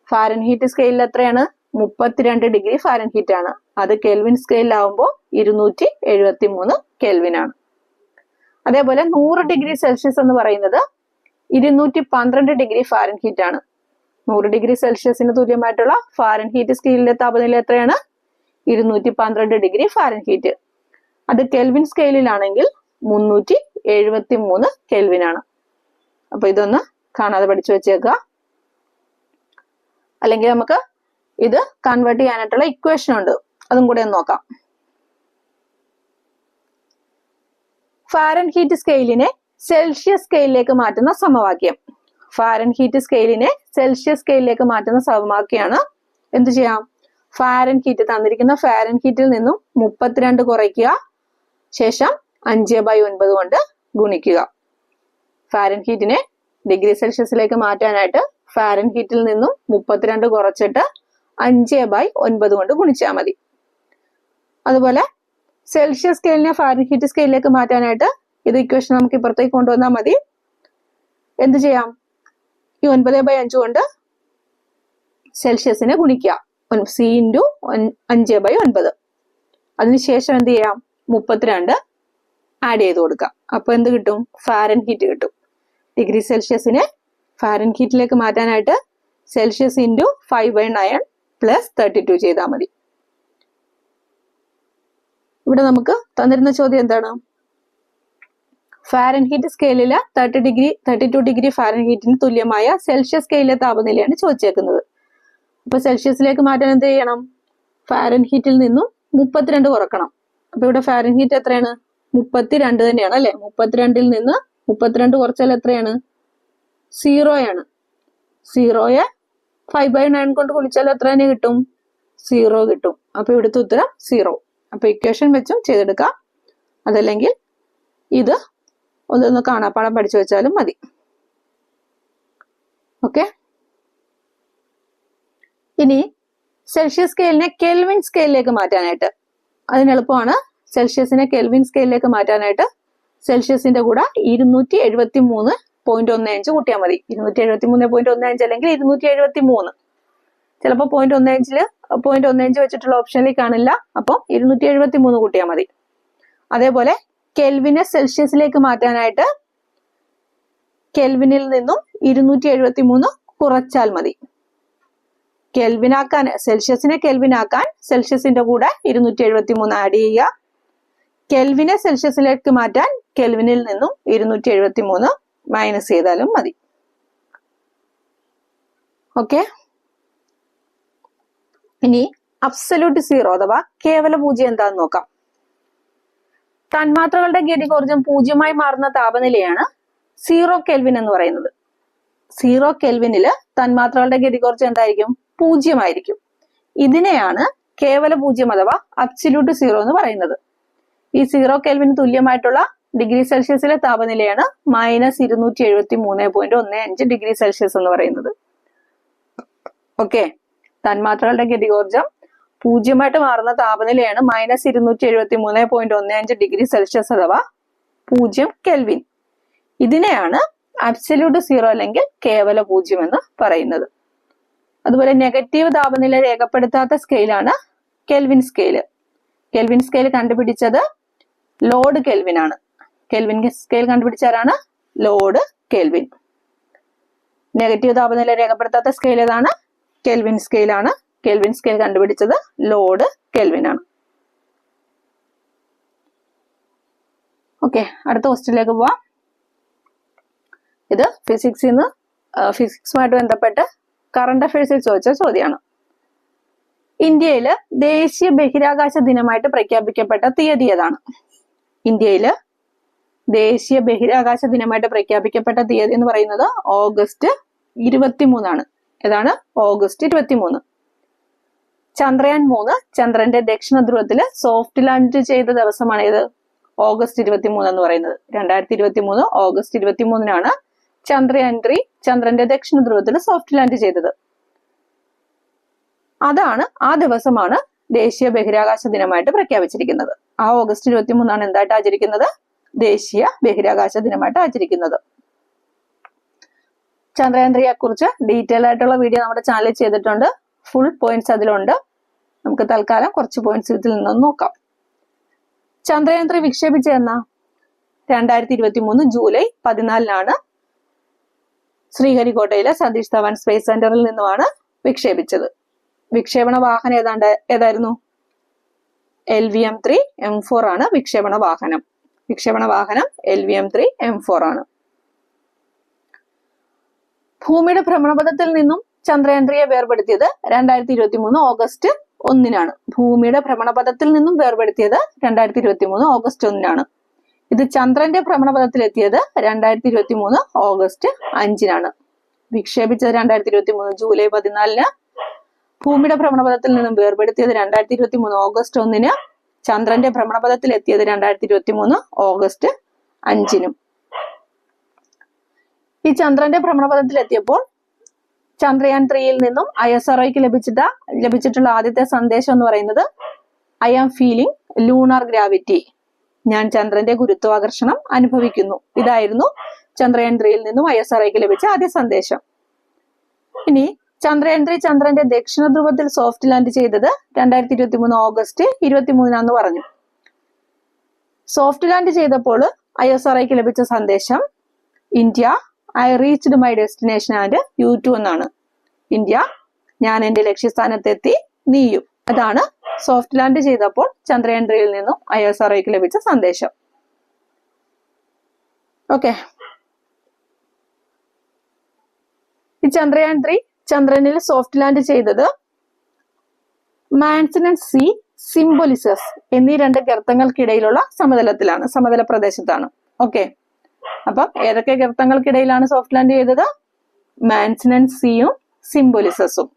A: ഫാരൻഹീറ്റ് സ്കെയിലിൽ എത്രയാണ്? 32 ഡിഗ്രി ഫാരൻഹീറ്റ് ആണ്. അത് കെൽവിൻ സ്കെയിലാവുമ്പോൾ 273 കെൽവിൻ ആണ്. അതേപോലെ 100 ഡിഗ്രി സെൽഷ്യസ് എന്ന് പറയുന്നത് 212 ഡിഗ്രി ഫാരൻഹീറ്റ് ആണ്. 100 ഡിഗ്രി സെൽഷ്യസിന് തുല്യമായിട്ടുള്ള ഫാരൻഹീറ്റ് സ്കെയിലിലെ താപനില എത്രയാണ്? 212 ഡിഗ്രി ഫാരൻഹീറ്റ്. അത് കെൽവിൻ സ്കെയിലിലാണെങ്കിൽ 373 കെൽവിൻ ആണ്. അപ്പൊ ഇതൊന്ന് കാണാതെ പഠിച്ചു വെച്ചേക്കുക. അല്ലെങ്കിൽ നമുക്ക് ഇത് കൺവേർട്ട് ചെയ്യാനായിട്ടുള്ള ഇക്വേഷൻ ഉണ്ട്, അതും കൂടെ ഒന്ന് നോക്കാം. ഫാരൻഹീറ്റ് സ്കെയിലിനെ സെൽഷ്യസ് സ്കെയിലിലേക്ക് മാറ്റുന്ന സമവാക്യം. ഫാരൻഹീറ്റ് സ്കെയിലിനെ സെൽഷ്യസ് സ്കെയിലിലേക്ക് മാറ്റുന്ന സമവാക്യമാണ്. എന്തു ചെയ്യാം? ഫാരൻഹീറ്റ് തന്നിരിക്കുന്ന ഫാരൻഹീറ്റിൽ നിന്നും 32 കുറയ്ക്കുക, ശേഷം 5/9 കൊണ്ട് ഗുണിക്കുക. ഫാരൻഹീറ്റിനെ ഡിഗ്രി സെൽഷ്യസിലേക്ക് മാറ്റാനായിട്ട് ഫാരൻഹീറ്റിൽ നിന്നും 32 കുറച്ചിട്ട് 5/9 കൊണ്ട് ഗുണിച്ചാൽ മതി. അതുപോലെ സെൽഷ്യസ് സ്കെയിലിനെ ഫാരൻഹീറ്റ് സ്കെയിലിലേക്ക് മാറ്റാനായിട്ട് ഇത് ഇക്വേഷൻ നമുക്ക് ഇപ്പുറത്തേക്ക് കൊണ്ടുവന്നാൽ മതി. എന്ത് ചെയ്യാം? ഈ 9/5 കൊണ്ട് സെൽഷ്യസിനെ ഗുണിക്കുക. C × 5/9. അതിനുശേഷം എന്ത് ചെയ്യാം? 32 ആഡ് ചെയ്ത് കൊടുക്കാം. അപ്പൊ എന്ത് കിട്ടും? ഫാരൻഹീറ്റ് കിട്ടും. ഡിഗ്രി സെൽഷ്യസിനെ ഫാരൻഹീറ്റിലേക്ക് മാറ്റാനായിട്ട് സെൽഷ്യസ് × 5/9 + 32 ചെയ്താൽ മതി. ഇവിടെ നമുക്ക് തന്നിരുന്ന ചോദ്യം എന്താണ്? ഫാരൻഹീറ്റ് സ്കെയിലില് 32 ഡിഗ്രി ഫാരൻഹീറ്റിന് തുല്യമായ സെൽഷ്യസ് സ്കെയിലിലെ താപനിലയാണ് ചോദിച്ചേക്കുന്നത്. അപ്പൊ സെൽഷ്യസിലേക്ക് മാറ്റാൻ എന്ത് ചെയ്യണം? ഫാരൻഹീറ്റിൽ നിന്നും 32 കുറക്കണം. അപ്പൊ ഇവിടെ ഫാരൻഹീറ്റ് എത്രയാണ്? 32 തന്നെയാണ് അല്ലെ? 32ൽ നിന്ന് 32 കുറച്ചാൽ എത്രയാണ്? 0 ആണ്. 0യെ 5/9 കൊണ്ട് ഗുണിച്ചാൽ എത്ര തന്നെ കിട്ടും? 0 കിട്ടും. അപ്പൊ ഇവിടുത്തെ ഉത്തരം 0. അപ്പൊ ഇക്വേഷൻ വെച്ചും ചെയ്തെടുക്കാം. അതല്ലെങ്കിൽ ഇത് ഒന്ന് കാണാപ്പാടം പഠിച്ചു വെച്ചാലും മതി. ഓക്കെ, ഇനി സെൽഷ്യസ് സ്കെയിലിനെ കെൽവിൻ സ്കെയിലിലേക്ക് മാറ്റാനായിട്ട് അതിനെളുപ്പമാണ്. സെൽഷ്യസിനെ കെൽവിൻ സ്കെയിലിലേക്ക് മാറ്റാനായിട്ട് സെൽഷ്യസിന്റെ കൂടെ 273.15 കൂട്ടിയാൽ മതി. 273.15 അല്ലെങ്കിൽ 273. ചിലപ്പോൾ 0.15 വെച്ചിട്ടുള്ള ഓപ്ഷനിൽ കാണില്ല. അപ്പം 273 കൂട്ടിയാൽ മതി. അതേപോലെ കെൽവിനെ സെൽഷ്യസിലേക്ക് മാറ്റാനായിട്ട് കെൽവിനിൽ നിന്നും 273 കുറച്ചാൽ മതി. കെൽവിനാക്കാൻ സെൽഷ്യസിനെ കെൽവിനാക്കാൻ സെൽഷ്യസിന്റെ കൂടെ 273 ആഡ് ചെയ്യുക. കെൽവിനെ സെൽഷ്യസിലേക്ക് മാറ്റാൻ കെൽവിനിൽ നിന്നും 273 മൈനസ് ചെയ്താലും മതി. ഓക്കെ, ഇനി അബ്സല്യൂട്ട് സീറോ അഥവാ കേവല പൂജ്യം എന്താന്ന് നോക്കാം. തന്മാത്രകളുടെ ഗതികോർജം 0 മാറുന്ന താപനിലയാണ് 0 കെൽവിൻ എന്ന് പറയുന്നത്. 0 കെൽവിനില് തന്മാത്രകളുടെ ഗതികോർജം എന്തായിരിക്കും? 0 ആയിരിക്കും. ഇതിനെയാണ് കേവല പൂജ്യം അഥവാ അബ്സല്യൂട്ട് സീറോ എന്ന് പറയുന്നത്. ഈ 0 കെൽവിന് തുല്യമായിട്ടുള്ള ഡിഗ്രി സെൽഷ്യസിലെ താപനിലയാണ് -273.15 ഡിഗ്രി സെൽഷ്യസ് എന്ന് പറയുന്നത്. ഓക്കെ, തന്മാത്രകളുടെ ഗതികോർജം 0 മാറുന്ന താപനിലയാണ് -273.15 ഡിഗ്രി സെൽഷ്യസ് അഥവാ 0 കെൽവിൻ. ഇതിനെയാണ് അബ്സല്യൂട്ട് സീറോ അല്ലെങ്കിൽ കേവല പൂജ്യം എന്ന് പറയുന്നത്. അതുപോലെ നെഗറ്റീവ് താപനില രേഖപ്പെടുത്താത്ത സ്കെയിലാണ് കെൽവിൻ സ്കെയിൽ. കെൽവിൻ സ്കെയിൽ കണ്ടുപിടിച്ചത് ലോർഡ് കെൽവിൻ ആണ്. കെൽവിൻ സ്കെയിൽ കണ്ടുപിടിച്ചാരാണ്? Lord Kelvin. നെഗറ്റീവ് താപനില രേഖപ്പെടുത്താത്ത സ്കെയിൽ ഏതാണ്? കെൽവിൻ സ്കെയിൽ ആണ്. കെൽവിൻ സ്കെയിൽ കണ്ടുപിടിച്ചത് ലോർഡ് കെൽവിൻ ആണ്. ഓക്കെ, അടുത്ത ക്വസ്റ്റ്യനിലേക്ക് പോവാം. ഇത് ഫിസിക്സുമായിട്ട് ബന്ധപ്പെട്ട് കറണ്ട് അഫയേഴ്സിൽ ചോദിച്ച ചോദ്യമാണ്. ഇന്ത്യയില് ദേശീയ ബഹിരാകാശ ദിനമായിട്ട് പ്രഖ്യാപിക്കപ്പെട്ട തീയതി ഏതാണ്? ഇന്ത്യയില് ദേശീയ ബഹിരാകാശ ദിനമായിട്ട് പ്രഖ്യാപിക്കപ്പെട്ട തീയതി എന്ന് പറയുന്നത് ഓഗസ്റ്റ് 23 ഏതാണ്? ഓഗസ്റ്റ് 23. ചന്ദ്രയാൻ 3 ചന്ദ്രന്റെ ദക്ഷിണ ധ്രുവത്തില് സോഫ്റ്റ് ലാൻഡ് ചെയ്ത ദിവസമാണ് ഏത്? ഓഗസ്റ്റ് 23 എന്ന് പറയുന്നത്. 2023 ഓഗസ്റ്റ് 23 ചന്ദ്രയാൻ 3 ചന്ദ്രന്റെ ദക്ഷിണ ധ്രുവത്തിൽ സോഫ്റ്റ് ലാൻഡ് ചെയ്തത്. ആ ദിവസമാണ് ദേശീയ ബഹിരാകാശ ദിനമായിട്ട് പ്രഖ്യാപിച്ചിരിക്കുന്നത്. ആ ഓഗസ്റ്റ് 23 എന്തായിട്ട് ആചരിക്കുന്നത്? ദേശീയ ബഹിരാകാശ ദിനമായിട്ട് ആചരിക്കുന്നത്. ചന്ദ്രയാൻ 3യെ കുറിച്ച് ഡീറ്റെയിൽ ആയിട്ടുള്ള വീഡിയോ നമ്മുടെ ചാനലിൽ ചെയ്തിട്ടുണ്ട്. ഫുൾ പോയിന്റ്സ് അതിലുണ്ട്. നമുക്ക് തൽക്കാലം കുറച്ച് പോയിന്റ്സ് ഇതിൽ നിന്നും നോക്കാം. ചന്ദ്രയാൻ 3 വിക്ഷേപിച്ചതെന്ന 2023 ജൂലൈ 14 ശ്രീഹരിക്കോട്ടയിലെ സതീഷ് ധവാൻ സ്പേസ് സെന്ററിൽ നിന്നുമാണ് വിക്ഷേപിച്ചത്. വിക്ഷേപണ വാഹനം ഏതായിരുന്നു? LVM-3 M4 ആണ് വിക്ഷേപണ വാഹനം. വിക്ഷേപണ വാഹനം LVM-3 M4 ആണ്. ഭൂമിയുടെ ഭ്രമണപഥത്തിൽ നിന്നും ചന്ദ്രയാൻ 3യെ വേർപെടുത്തിയത് 2023 ഓഗസ്റ്റ് 1 ഭൂമിയുടെ ഭ്രമണപഥത്തിൽ നിന്നും വേർപെടുത്തിയത് 2023 ഓഗസ്റ്റ് 1 ഇത് ചന്ദ്രന്റെ ഭ്രമണപഥത്തിലെത്തിയത് 2023 ഓഗസ്റ്റ് 5 വിക്ഷേപിച്ചത് 2023 ജൂലൈ 14 ഭൂമിയുടെ ഭ്രമണപഥത്തിൽ നിന്നും വേർപെടുത്തിയത് 2023 ഓഗസ്റ്റ് 1 ചന്ദ്രന്റെ ഭ്രമണപഥത്തിൽ എത്തിയത് 2023 ഓഗസ്റ്റ് 5 ഈ ചന്ദ്രന്റെ ഭ്രമണപഥത്തിൽ എത്തിയപ്പോൾ ചന്ദ്രയാൻ 3യിൽ നിന്നും ISROയ്ക്ക് ലഭിച്ചിട്ടുള്ള ആദ്യത്തെ സന്ദേശം എന്ന് പറയുന്നത് I am feeling lunar gravity, ഞാൻ ചന്ദ്രന്റെ ഗുരുത്വാകർഷണം അനുഭവിക്കുന്നു. ഇതായിരുന്നു ചന്ദ്രയാൻ 3യിൽ നിന്നും ISROയ്ക്ക് ലഭിച്ച ആദ്യ സന്ദേശം. ഇനി ചന്ദ്രയാൻ 3 ചന്ദ്രന്റെ ദക്ഷിണ ധ്രുവത്തിൽ സോഫ്റ്റ് ലാൻഡ് ചെയ്തത് 2023 ഓഗസ്റ്റ് 23 പറഞ്ഞു. സോഫ്റ്റ് ലാൻഡ് ചെയ്തപ്പോൾ ISROയ്ക്ക് ലഭിച്ച സന്ദേശം India I reached my destination and you too എന്നാണ്. ഇന്ത്യ, ഞാൻ എന്റെ ലക്ഷ്യസ്ഥാനത്തെത്തി, നീയും. അതാണ് സോഫ്റ്റ് ലാൻഡ് ചെയ്തപ്പോൾ ചന്ദ്രയാൻ 3യിൽ നിന്നും ISROയ്ക്ക് ലഭിച്ച സന്ദേശം. ഓക്കെ, ഈ ചന്ദ്രയാൻ 3 ചന്ദ്രനിൽ സോഫ്റ്റ് ലാൻഡ് ചെയ്തത് മാൻസൺ ആൻഡ് സി സിംബോലിസസ് എന്നീ 2 ഗർത്തങ്ങൾക്കിടയിലുള്ള സമതല പ്രദേശത്താണ്. ഓക്കെ, അപ്പം ഏതൊക്കെ ഗർത്തങ്ങൾക്കിടയിലാണ് സോഫ്റ്റ് ലാൻഡ് ചെയ്തത്? മാൻസൺ ആൻഡ് സിയും സിംബോലിസസും.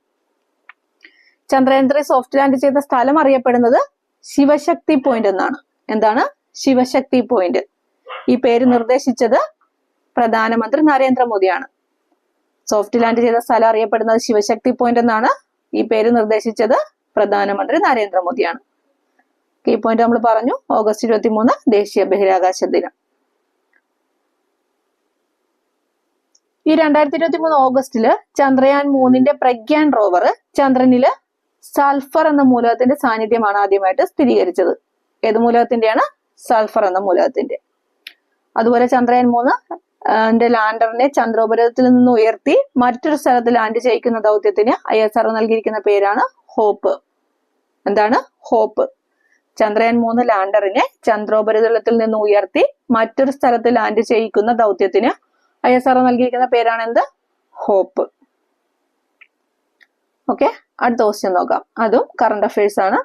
A: ചന്ദ്രയാൻ 3 സോഫ്റ്റ് ലാൻഡ് ചെയ്ത സ്ഥലം അറിയപ്പെടുന്നത് ശിവശക്തി പോയിന്റ് എന്നാണ്. എന്താണ്? ശിവശക്തി പോയിന്റ്. ഈ പേര് നിർദ്ദേശിച്ചത് പ്രധാനമന്ത്രി നരേന്ദ്രമോദിയാണ്. സോഫ്റ്റ് ലാൻഡ് ചെയ്ത സ്ഥലം അറിയപ്പെടുന്നത് ശിവശക്തി പോയിന്റ് എന്നാണ്. ഈ പേര് നിർദ്ദേശിച്ചത് പ്രധാനമന്ത്രി നരേന്ദ്രമോദിയാണ്. ഈ പോയിന്റ് നമ്മൾ പറഞ്ഞു. ഓഗസ്റ്റ് 23 ദേശീയ ബഹിരാകാശ ദിനം. ഈ 2023 ഓഗസ്റ്റില് ചന്ദ്രയാൻ 3ന്റെ പ്രഗ്യാൻ റോവർ ചന്ദ്രനില് സൾഫർ എന്ന മൂലകത്തിന്റെ സാന്നിധ്യമാണ് ആദ്യമായിട്ട് സ്ഥിരീകരിച്ചത്. ഏത് മൂലകത്തിന്റെയാണ്? സൾഫർ എന്ന മൂലകത്തിന്റെ. അതുപോലെ ചന്ദ്രയാൻ 3 ലാൻഡറിനെ ചന്ദ്രോപരിതലത്തിൽ നിന്ന് ഉയർത്തി മറ്റൊരു സ്ഥലത്ത് ലാൻഡ് ചെയ്യിക്കുന്ന ദൗത്യത്തിന് ISRO നൽകിയിരിക്കുന്ന പേരാണ് ഹോപ്പ്. എന്താണ്? ഹോപ്പ്. ചന്ദ്രയാൻ 3 ലാൻഡറിനെ ചന്ദ്രോപരിതലത്തിൽ നിന്ന് ഉയർത്തി മറ്റൊരു സ്ഥലത്ത് ലാൻഡ് ചെയ്യിക്കുന്ന ദൗത്യത്തിന് ISRO നൽകിയിരിക്കുന്ന പേരാണ് എന്ത്? ഹോപ്പ്. ഓക്കെ, അടുത്ത ക്വസ്റ്റ്യൻ നോക്കാം. അതും കറണ്ട് അഫയേഴ്സ് ആണ്.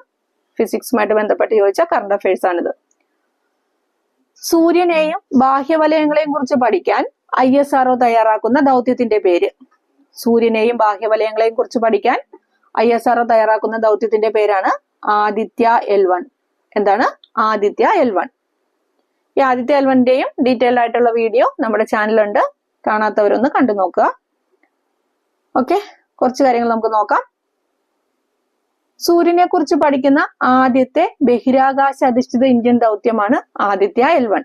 A: ഫിസിക്സുമായിട്ട് ബന്ധപ്പെട്ട് ചോദിച്ച കറണ്ട് അഫയേഴ്സ് ആണിത്. സൂര്യനെയും ബാഹ്യവലയങ്ങളെയും കുറിച്ച് പഠിക്കാൻ ISRO തയ്യാറാക്കുന്ന ദൗത്യത്തിന്റെ പേര്. സൂര്യനെയും ബാഹ്യവലയങ്ങളെയും കുറിച്ച് പഠിക്കാൻ ISRO തയ്യാറാക്കുന്ന ദൗത്യത്തിന്റെ പേരാണ് ആദിത്യ L1. എന്താണ്? ആദിത്യ L1. ഈ ആദിത്യ L1ന്റെയും ഡീറ്റെയിൽഡ് ആയിട്ടുള്ള വീഡിയോ നമ്മുടെ ചാനലുണ്ട്. കാണാത്തവരൊന്ന് കണ്ടു നോക്കുക. ഓക്കെ, കുറച്ച് കാര്യങ്ങൾ നമുക്ക് നോക്കാം. സൂര്യനെ കുറിച്ച് പഠിക്കുന്ന ആദ്യത്തെ ബഹിരാകാശ അധിഷ്ഠിത ഇന്ത്യൻ ദൗത്യമാണ് ആദിത്യ L1.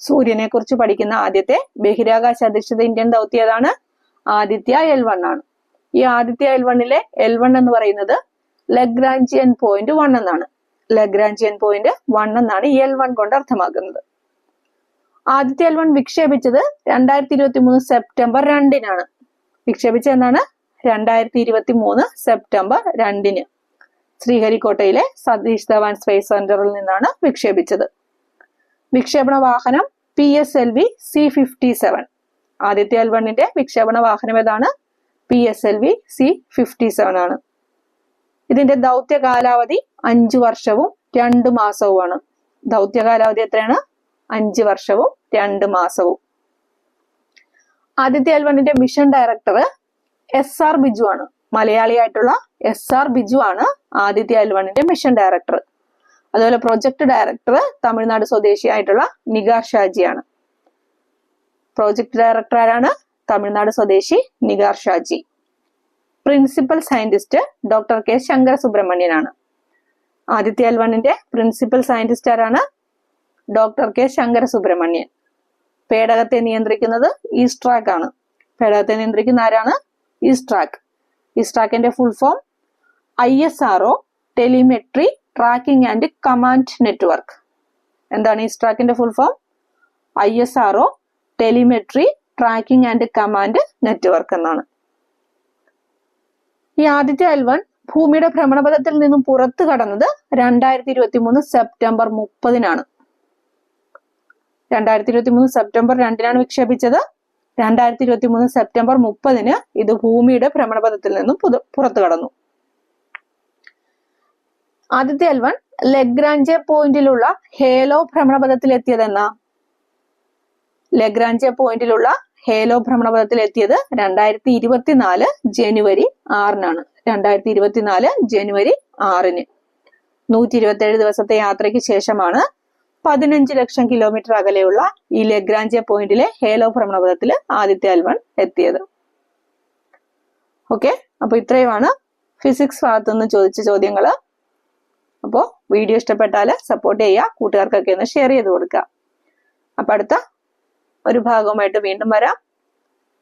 A: സൂര്യനെ കുറിച്ച് പഠിക്കുന്ന ആദ്യത്തെ ബഹിരാകാശ അധിഷ്ഠിത ഇന്ത്യൻ ദൗത്യം ഏതാണ്? ആദിത്യ L1 ആണ്. ഈ ആദ്യത്തെ L1-ലെ L1 എന്ന് പറയുന്നത് ലഗ്രാഞ്ചിയൻ പോയിന്റ് 1 എന്നാണ്. ലഗ്രാഞ്ചിയൻ പോയിന്റ് 1 എന്നാണ് ഈ L1 കൊണ്ട് അർത്ഥമാക്കുന്നത്. ആദ്യത്തെ L1 വിക്ഷേപിച്ചത് 2023 സെപ്റ്റംബർ 2-നാണ്. വിക്ഷേപിച്ചത് എന്നാണ് 2023 സെപ്റ്റംബർ 2-ന് ശ്രീഹരിക്കോട്ടയിലെ സതീഷ് ധവാൻ സ്പേസ് സെന്ററിൽ നിന്നാണ് വിക്ഷേപിച്ചത്. വിക്ഷേപണ വാഹനം PSLV C-57. ആദ്യത്തെ L1-ന്റെ വിക്ഷേപണ വാഹനം ഏതാണ്? PSLV C-57 ആണ്. ഇതിന്റെ ദൗത്യ കാലാവധി 5 വർഷവും 2 മാസവുമാണ്. ദൗത്യ കാലാവധി എത്രയാണ്? 5 വർഷവും 2 മാസവും. ആദ്യത്തെ L1-ന്റെ മിഷൻ ഡയറക്ടർ SR ബിജു ആണ്. മലയാളിയായിട്ടുള്ള SR ബിജു ആണ് ആദ്യത്തെ L1-ന്റെ മിഷൻ ഡയറക്ടർ. അതുപോലെ പ്രൊജക്ട് ഡയറക്ടർ തമിഴ്നാട് സ്വദേശിയായിട്ടുള്ള നിഗാർ ഷാജിയാണ്. പ്രോജക്ട് ഡയറക്ടർ ആരാണ്? തമിഴ്നാട് സ്വദേശി Nigar Shaji. Principal scientist doctor K Shankara സുബ്രഹ്മണ്യനാണ്. ആദ്യത്തെ L1-ന്റെ പ്രിൻസിപ്പൽ സയന്റിസ്റ്റ് ആരാണ്? Doctor K Shankara Subramanian. പേടകത്തെ നിയന്ത്രിക്കുന്നത് ഈസ്ട്രാക്ക് ആണ്. പേടകത്തെ നിയന്ത്രിക്കുന്ന ആരാണ്? ഈസ്ട്രാക്ക്. ഈസ്ട്രാക്കിന്റെ full form ISRO, telemetry tracking and command network. എന്താണ് ഈസ്ട്രാക്കിന്റെ full form? ISRO, telemetry tracking and command network എന്നാണ്. ഈ ആദ്യത്തെ L1 ഭൂമിയുടെ ഭ്രമണപഥത്തിൽ നിന്നും പുറത്തു കടന്നത് 2023 സെപ്റ്റംബർ 30-നാണ്. 2023 സെപ്റ്റംബർ 2-നാണ് വിക്ഷേപിച്ചത്. 2023 സെപ്റ്റംബർ 30-ന് ഇത് ഭൂമിയുടെ ഭ്രമണപഥത്തിൽ നിന്നും പുറത്തു കടന്നു. ആദ്യത്തെ L1 ലഗ്രാഞ്ചെ പോയിന്റിലുള്ള ഹേലോ ഭ്രമണപഥത്തിൽ എത്തിയതെന്നാ? ലഗ്രാഞ്ചെ പോയിന്റിലുള്ള ഹേലോ ഭ്രമണപഥത്തിൽ എത്തിയത് 2024 ജനുവരി 6-നാണ്. 2024 ജനുവരി 6-ന് 127 ദിവസത്തെ യാത്രയ്ക്ക് ശേഷമാണ് 15 ലക്ഷം കിലോമീറ്റർ അകലെയുള്ള ഈ ലഗ്രാഞ്ചെ പോയിന്റിലെ ഹേലോ ഭ്രമണപഥത്തിൽ ആദ്യത്തെ L1 എത്തിയത്. ഓക്കെ, അപ്പൊ ഇത്രയുമാണ് ഫിസിക്സ് ഭാഗത്തു നിന്ന് ചോദിച്ച ചോദ്യങ്ങള്. അപ്പോൾ വീഡിയോ ഇഷ്ടപ്പെട്ടാൽ സപ്പോർട്ട് ചെയ്യുക, കൂട്ടുകാർക്കൊക്കെ ഒന്ന് ഷെയർ ചെയ്ത് കൊടുക്കുക. അപ്പൊ അടുത്ത ഒരു ഭാഗവുമായിട്ട് വീണ്ടും വരാം.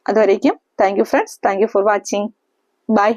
A: അതുവരേക്കും thank you friends. Thank you for watching. By.